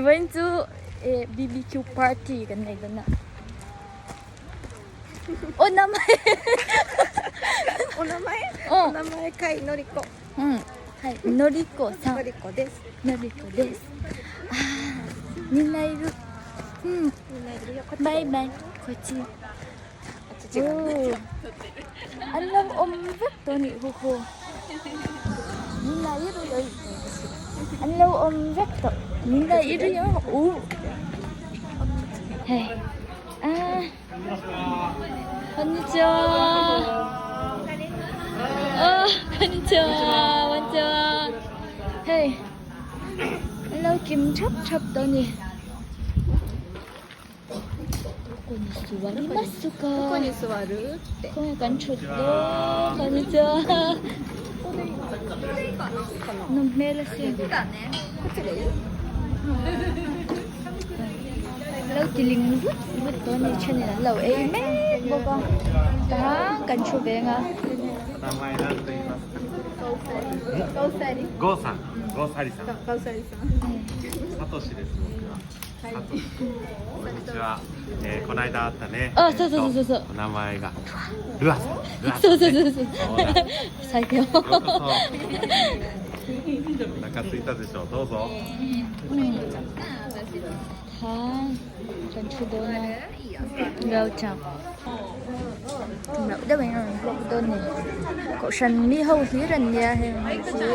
went to a BBQ party กันเลยนะお名前お名前おお名前かいのりこうんはいのりこさんのりこですのりこですあーみんないるうんみんないるよこっちバイバイこっちあっち違うね alam om to ni huhuみんないるよalam om toみんないるよおはいあーこんにちはあーこんにちはこんにちははいเรากินชับๆตัวนี้ここに座りますかここに座るってこんにちはこんにちはのメールせんこっちでいい เราจะลิงวุดตัวนี้เช่นนั้นเราเองแม่บอกว่ากันชูเบงอ่ะ名前なんと言いますか。ガウサリゴーさん、ゴーサリさん、ガウサリさんサトシです。僕は。サトシ。こんにちは。この間あったね。あそうそうそうそうお名前がルアさん。ルアさんそうそうそうそうそうだ最強ようこそ。お腹空いたでしょう。どうぞ。はいกันชูโดนเราจับเราได้ไหมน้องโดนนี่ก็ฉันมีเฮาที่รันเนี่ยเห็นไหมสิ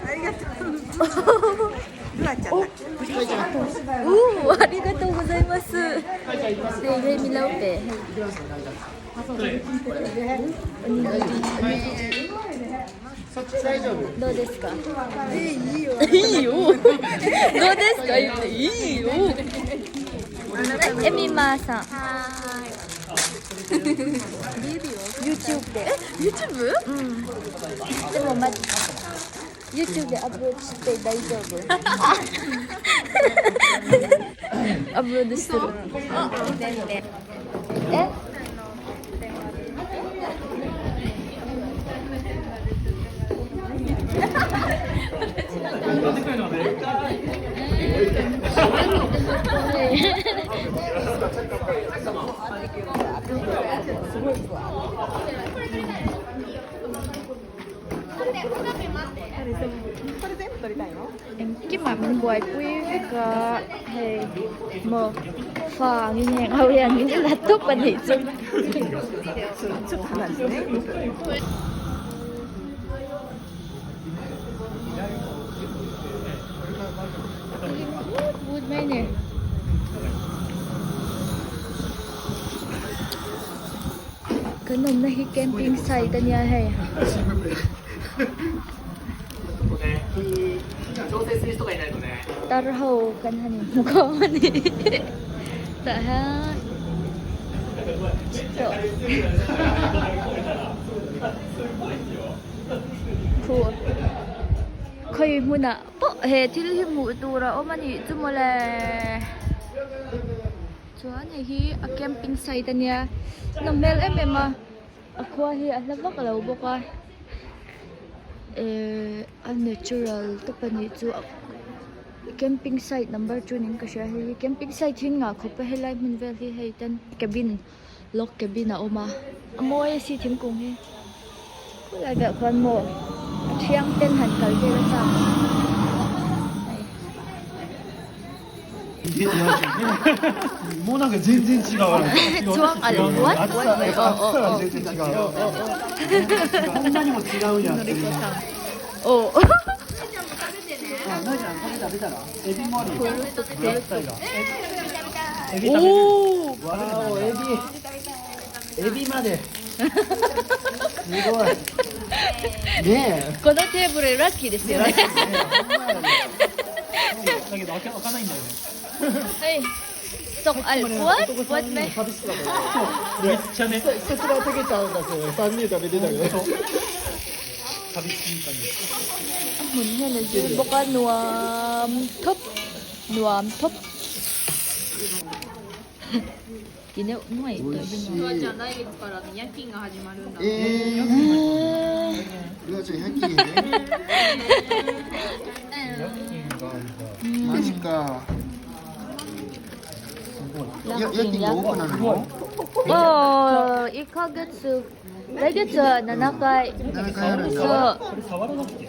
ありがとうルアちゃんだありがとうございますでミラオペどうですかいいよいいよどうですか言っていいよエミマーさんYouTube でYouTube？うんでもまず YouTube でアップロードして大丈夫アップロードしてるえこれ全部撮りたいの em cái mà mình quay quý cái hay mà phà như thế nào vậy những là tốt bạn thị chung ちょっと話してね vui mấy nè cái nồng này camping site ta nhà hay 調整する人がいないとね。 tarho kan hani muka ni tak ha cito cool khơi muna po he til hi mu tura o mani tumole chuan hi a camping site ania nomel em a akwa hi a lavak lo boka a natural to pani chu camping site number 2 ning ka sha hi camping site hin nga khopa helai min vel hi hei tan cabin lock cabin a oma amoy si thim kung hi kulai ga khan mo thiang ten han kal je la chaもうなんか全然違う。chuang al what 暑さが全然違う。こんなにも違うんやっていう。 oh あ、なじゃん、食べた出たら。エビもあるよ。エビ食べる。おわお、エビ。エビまで。すごい。ねえ。このテーブルラッキーですよねだけど開かないんだよね。はいsok al what me めっちゃね。ひたすら溶けちゃうんだけど、3人食べてたけど。旅しに行ったんです。 หุ่นให้เลยจืดบอกว่านวมทบนวมทบ กินได้หน่อย 美 เดี๋ยว 味し พี่ い น้อง じゃあ来月からね夜勤が始まるんだ。ルアちゃん夜勤ねマジか夜勤が多くなるの1ヶ月来月は7回7回あるんそうだこれ触らなくて。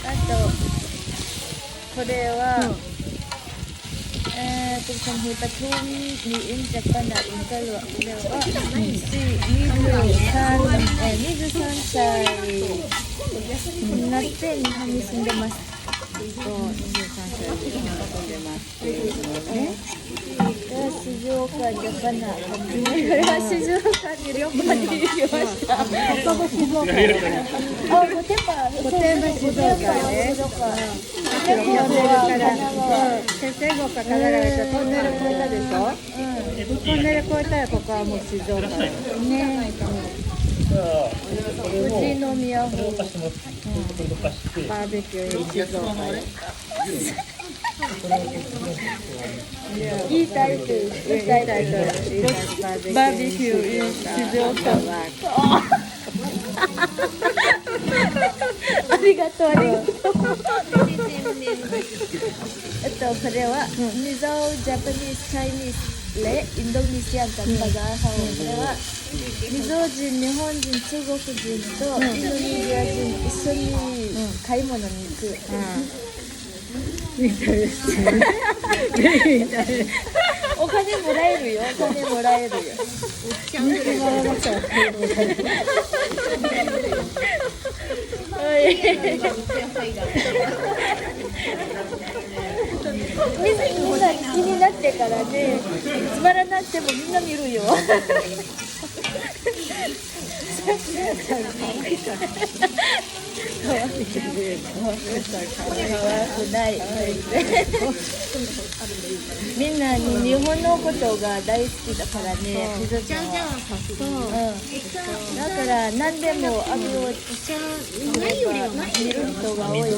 あとこれは、เป็นคนที่ปทุมมีอินจากปนัดอินก็หลวงเรียกว่า23歳になって日本に住んでます。静岡ジャパナ静岡に旅行に行きました。あ、御殿場静岡ね。天皇から神奈川とトンネル越えたでしょ。トンネル越えたらここはもう静岡だよ。ね。富士宮方これ貸してもらって。これどかして。バーベキュー静岡。いいタイトル。いいタイトル。バーベキュー静岡。ありがとうありがとう。これはミゾジャパニーズチャイニーズレインドネシアンとバザーハウこれはミゾ人日本人中国人とインドネシア人一緒に買い物に行く。みたいですね。お金もらえるよ。お金もらえるよ。みんな気になってからね、つまらなくてもみんな見るよ。可愛くない。みんなに日本のことが大好きだからね。みぞちゃんは。だから何でもあげよう。見る人が多い。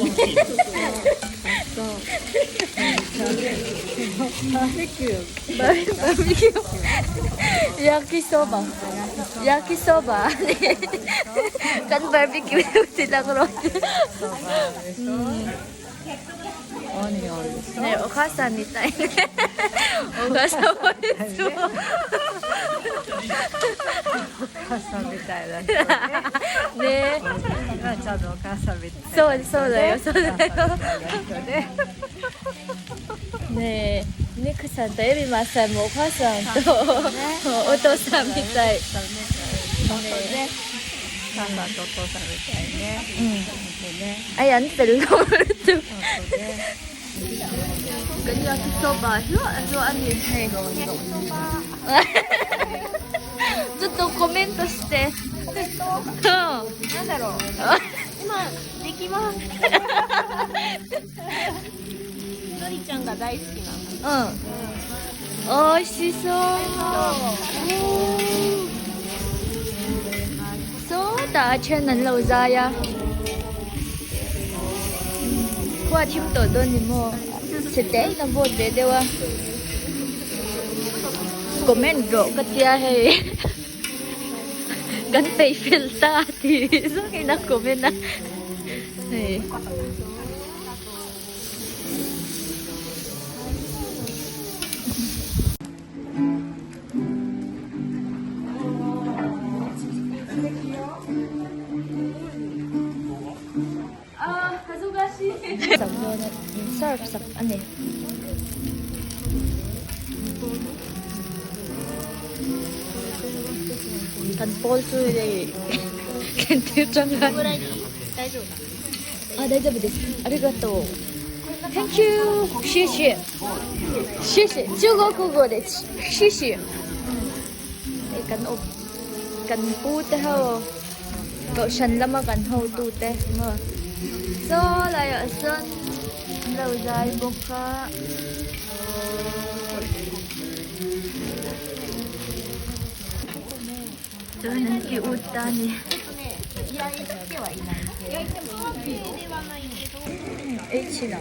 バーベキュー。バーベキュー。焼きそば。焼きそば。Kan barbecue di Tagro. ね、お母さんみたいね。お母さんもですよ。お母さんみたいだね。なちゃんのお母さんみたい。そうだよ、そうだよ。ねえ、ミクさんとエビマさんもお母さんとお父さんみたい。ね。母さんとお父さんみたいね。Ayan, talaga ito. Ganyan ang soba. Ano yun? Ito, komento shite. なんだろう。今できます。のりちゃんが大好きなの。美味しそう。So, ta trên nắn lầu dài à? Qua thêm tổ đơn thì mua. Sẽ tế là vô để đâu à? Comment rộ cái tia hay gắn tay filter thì rất khi nào comment à? Này. Surf sa ano eh. Kan polso de kentiu-chanが大丈夫です。ありがとう。Thank you. 谢谢。谢谢。中国語で谢谢。kan pu te ho. Cậu sần lắm mà kan ho tu te mà. So lại ở sân lâu dài bốc khá. 저는 이 옷단이. 焼いてはいないけど。焼いてもいいではないけど。H な。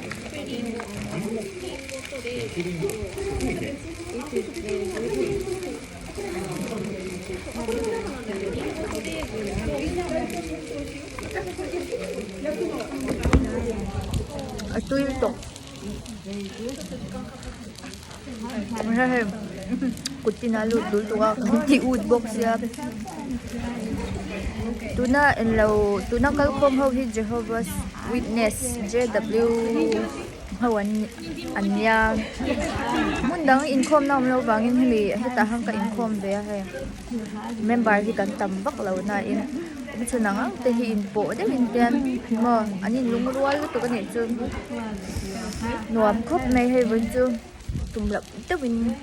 Ito ito. Kung tinalo dito ka, tiud box ya. Tuna enlaw, tuna kalpom how he Jehovah's Witness, JW hawan anyang. Mundang income na umlaw bangin hili, hitahang ka income beya hay. Member hi kan tambak law na in. Bisa nang tehi info de wintian mo anin lungrual to kan chu. Nuam khop mai hay vun chu. Tumlap to win.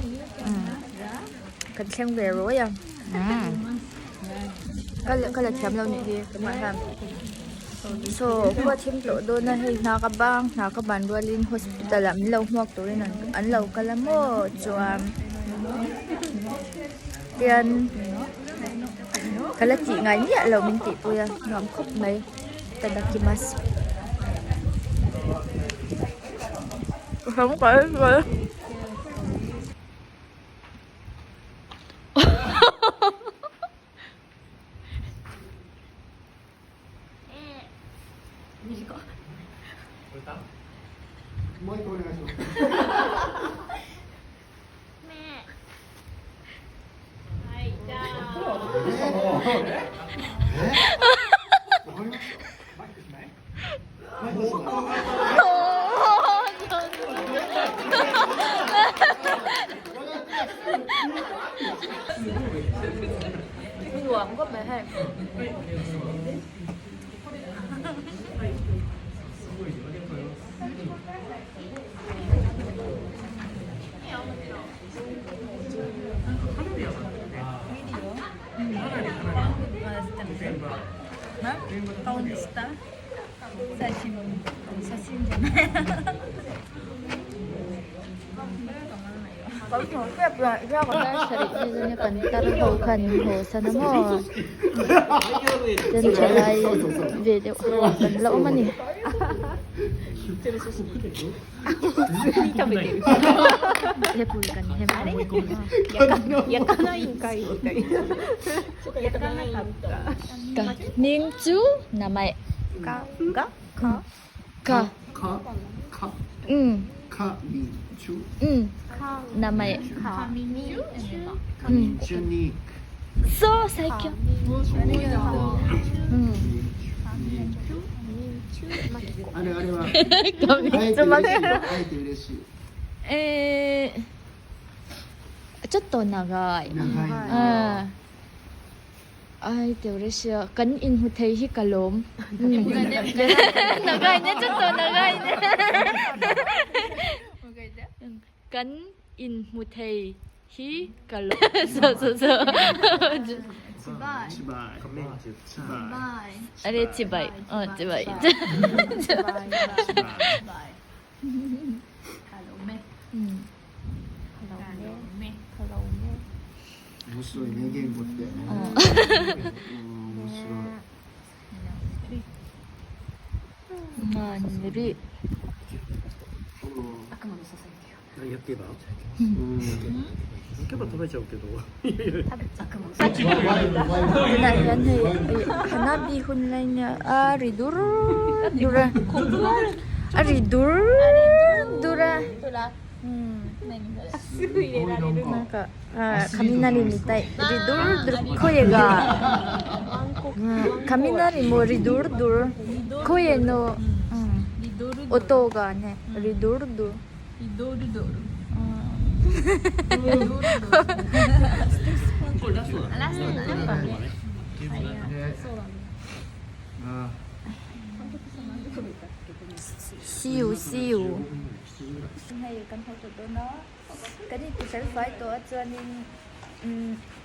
Kan xem về rồi à. Kala cham law ni hi kama ham. So, kuwa chim to do na hay nakaban walin hospital am law huwag to rin an law kala mo chuam. Yan kala chị ngay nhẹ law min ti po ya ngam khop mai tadakimasu. Không phải rồi.もう一個お願いします。Luộc có bé hay. Sarili kan taraw kan ho sana mo. Dan chalay video kan lao man ni. Hepul kan hemare. Yakanainkai. Ka Ningchu namai. Ka. Namai. So, saikyo.あれは会えて嬉しい。ちょっと長い。会えて嬉しい。kan in hutay hi kalom. 長いね、ちょっと長いね。kan in hutay hi kalom. そうそう。あれ千葉い。千葉い。面白いね、言語って。面白い。まあ、ぬるい。何やってば？ケバ食べちゃうけど。Hanabi hunlay niya. Ridur. Dura. Ridur. Dura. Naka, kaminari mitai. Ridur. Koye ga. Kaminari mo ridur. Koye no oto ga ne. Ridur. See you. Hay kan hoto do na. Kani tu selfie to chuanin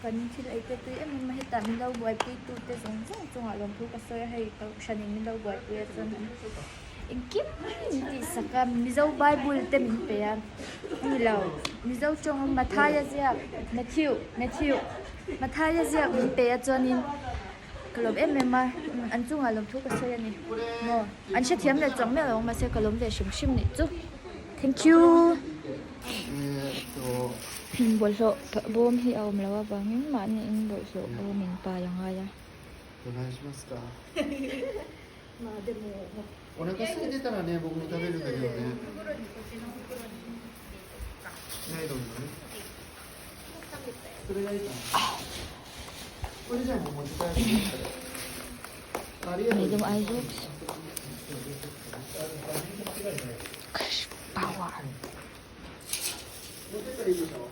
kan thil ai te tu em mahita min lo buai pi tu te zong alom tu ka soy hay ka shanin min lo buai tu chuan Kim di saka mizo Bible te min pe ya milo mizo chong mathaya zia Matthew mathaya zia min pe ya chuanin kalom em em ma an chu nga lom thu ka sei ani mo an she thiam le chang me lo ma se kalom ve shim shim ni chu thank you bol so bom hi awm lawa bangin ma ni in bol so bom min pa yang aya お願いしますかまあでもお腹空いてたらね僕も食べるんだけどねないのにねそれがいいかなこれじゃあもう持ち帰るんだからありがとう minum air Bawah. 持ってったらいいでしょ